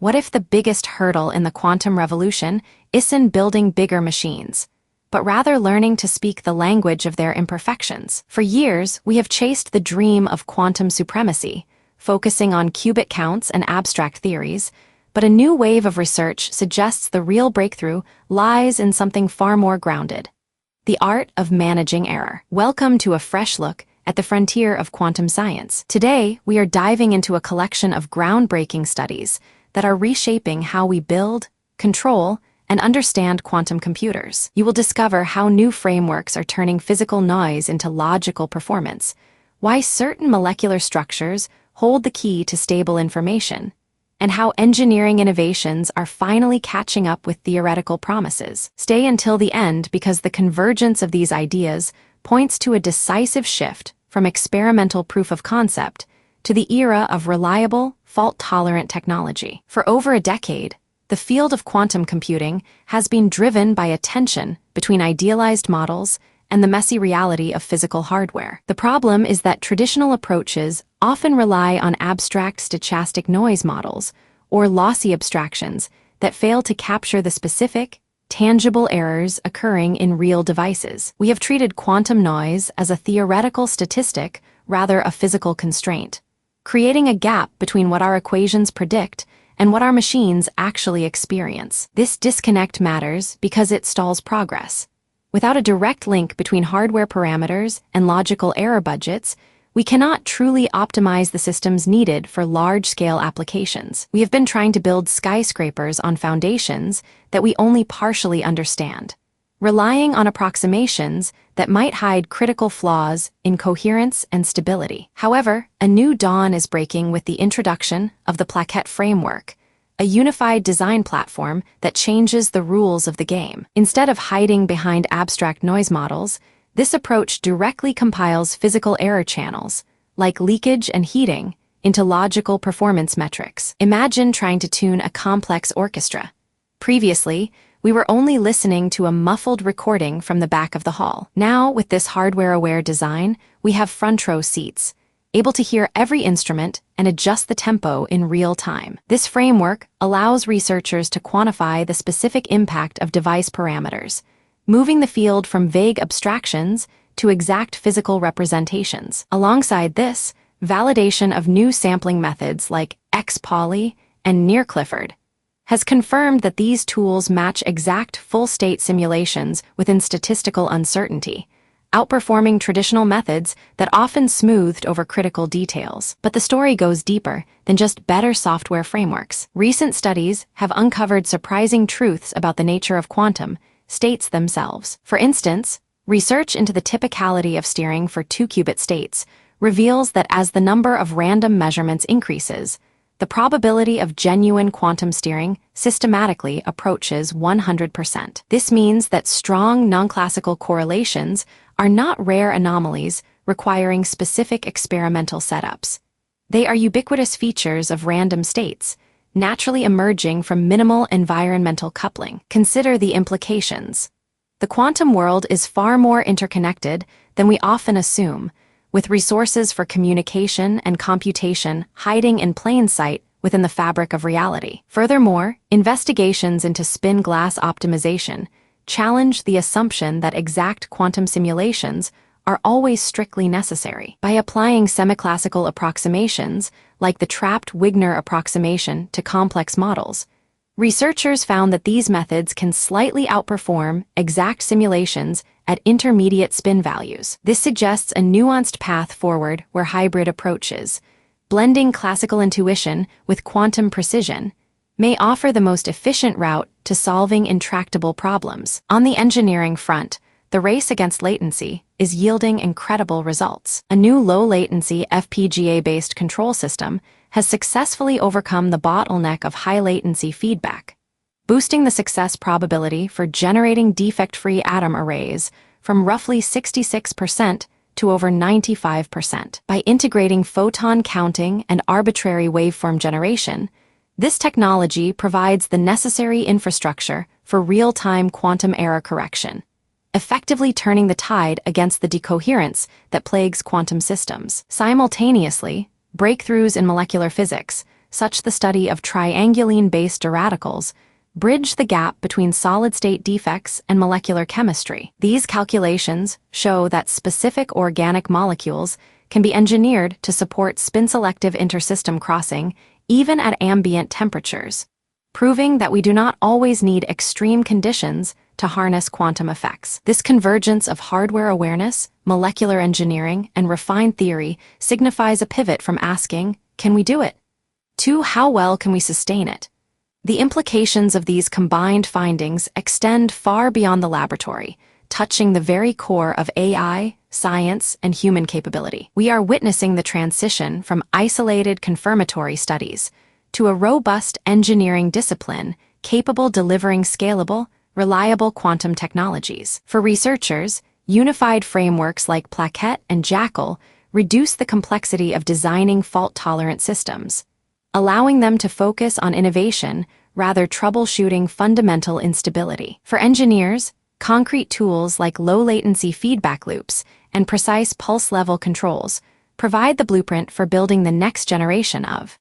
What if the biggest hurdle in the quantum revolution isn't building bigger machines, but rather learning to speak the language of their imperfections? For years, we have chased the dream of quantum supremacy, focusing on qubit counts and abstract theories, but a new wave of research suggests the real breakthrough lies in something far more grounded: the art of managing error. Welcome to a fresh look at the frontier of quantum science. Today, we are diving into a collection of groundbreaking studies that are reshaping how we build, control, and understand quantum computers. You will discover how new frameworks are turning physical noise into logical performance, why certain molecular structures hold the key to stable information, and how engineering innovations are finally catching up with theoretical promises. Stay until the end, because the convergence of these ideas points to a decisive shift from experimental proof of concept to the era of reliable, fault-tolerant technology. For over a decade, the field of quantum computing has been driven by a tension between idealized models and the messy reality of physical hardware. The problem is that traditional approaches often rely on abstract stochastic noise models or lossy abstractions that fail to capture the specific, tangible errors occurring in real devices. We have treated quantum noise as a theoretical statistic rather a physical constraint, creating a gap between what our equations predict and what our machines actually experience. This disconnect matters because it stalls progress. Without a direct link between hardware parameters and logical error budgets, we cannot truly optimize the systems needed for large-scale applications. We have been trying to build skyscrapers on foundations that we only partially understand, relying on approximations that might hide critical flaws in coherence and stability. However, a new dawn is breaking with the introduction of the plaquette framework, a unified design platform that changes the rules of the game. Instead of hiding behind abstract noise models, this approach directly compiles physical error channels, like leakage and heating, into logical performance metrics. Imagine trying to tune a complex orchestra. Previously, we were only listening to a muffled recording from the back of the hall. Now, with this hardware-aware design, we have front-row seats, able to hear every instrument and adjust the tempo in real time. This framework allows researchers to quantify the specific impact of device parameters, moving the field from vague abstractions to exact physical representations. Alongside this, validation of new sampling methods like X-Poly and Near-Clifford has confirmed that these tools match exact full-state simulations within statistical uncertainty, outperforming traditional methods that often smoothed over critical details. But the story goes deeper than just better software frameworks. Recent studies have uncovered surprising truths about the nature of quantum states themselves. For instance, research into the typicality of steering for 2-qubit states reveals that as the number of random measurements increases, the probability of genuine quantum steering systematically approaches 100%. This means that strong non-classical correlations are not rare anomalies requiring specific experimental setups. They are ubiquitous features of random states, naturally emerging from minimal environmental coupling. Consider the implications. The quantum world is far more interconnected than we often assume, with resources for communication and computation hiding in plain sight within the fabric of reality. Furthermore, investigations into spin glass optimization challenge the assumption that exact quantum simulations are always strictly necessary. By applying semiclassical approximations, like the trapped Wigner approximation, to complex models, researchers found that these methods can slightly outperform exact simulations at intermediate spin values. This suggests a nuanced path forward where hybrid approaches, blending classical intuition with quantum precision, may offer the most efficient route to solving intractable problems. On the engineering front, the race against latency is yielding incredible results. A new low-latency FPGA-based control system has successfully overcome the bottleneck of high-latency feedback, boosting the success probability for generating defect-free atom arrays from roughly 66% to over 95%. By integrating photon counting and arbitrary waveform generation, this technology provides the necessary infrastructure for real-time quantum error correction, effectively turning the tide against the decoherence that plagues quantum systems. Simultaneously, breakthroughs in molecular physics, such as the study of triangulene-based radicals, bridge the gap between solid-state defects and molecular chemistry. These calculations show that specific organic molecules can be engineered to support spin-selective intersystem crossing even at ambient temperatures, proving that we do not always need extreme conditions to harness quantum effects. This convergence of hardware awareness, molecular engineering, and refined theory signifies a pivot from asking, "Can we do it?" to "How well can we sustain it?" The implications of these combined findings extend far beyond the laboratory, touching the very core of AI, science, and human capability. We are witnessing the transition from isolated confirmatory studies to a robust engineering discipline capable of delivering scalable, reliable quantum technologies. For researchers, unified frameworks like Plaquette and Jackal reduce the complexity of designing fault-tolerant systems, allowing them to focus on innovation rather than troubleshooting fundamental instability. For engineers, concrete tools like low-latency feedback loops and precise pulse-level controls provide the blueprint for building the next generation of